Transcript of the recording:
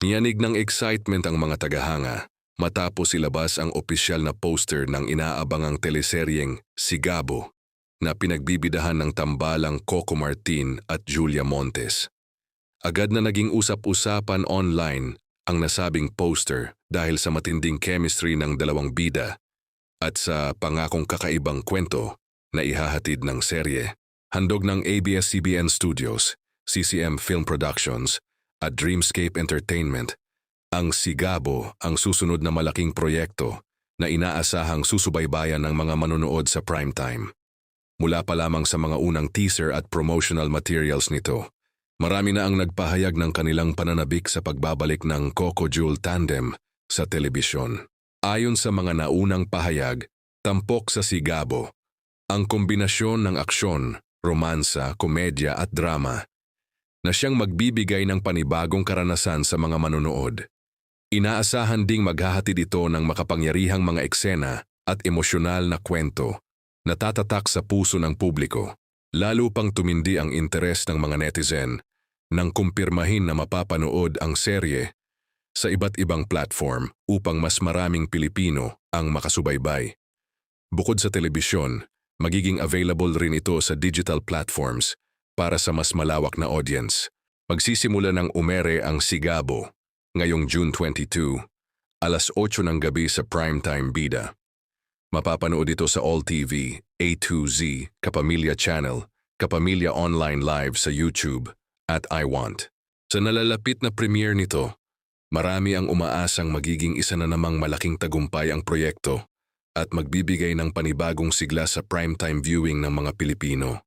Niyanig ng excitement ang mga tagahanga matapos ilabas ang opisyal na poster ng inaabangang teleseryeng Sigabo na pinagbibidahan ng tambalang Coco Martin at Julia Montes. Agad na naging usap-usapan online ang nasabing poster dahil sa matinding chemistry ng dalawang bida at sa pangakong kakaibang kwento na ihahatid ng serye. Handog ng ABS-CBN Studios, CCM Film Productions at Dreamscape Entertainment, ang Sigabo ang susunod na malaking proyekto na inaasahang susubaybayan ng mga manonood sa primetime. Mula pa lamang sa mga unang teaser at promotional materials nito, marami na ang nagpahayag ng kanilang pananabik sa pagbabalik ng Coco-Jul tandem sa telebisyon. Ayon sa mga naunang pahayag, tampok sa Sigabo ang kombinasyon ng aksyon, romansa, komedya at drama na siyang magbibigay ng panibagong karanasan sa mga manonood. Inaasahan ding maghahatid ito ng makapangyarihang mga eksena at emosyonal na kwento na tatatak sa puso ng publiko. Lalo pang tumindi ang interes ng mga netizen nang kumpirmahin na mapapanood ang serye sa iba't ibang platform upang mas maraming Pilipino ang makasubaybay. Bukod sa telebisyon, magiging available rin ito sa digital platforms para sa mas malawak na audience. Magsisimula ng umere ang Sigabo ngayong June 22, alas 8 ng gabi sa Primetime Bida. Mapapanood ito sa All TV, A2Z, Kapamilya Channel, Kapamilya Online Live sa YouTube, at iWant. Sa nalalapit na premiere nito, marami ang umaasang magiging isa na namang malaking tagumpay ang proyekto at magbibigay ng panibagong sigla sa primetime viewing ng mga Pilipino.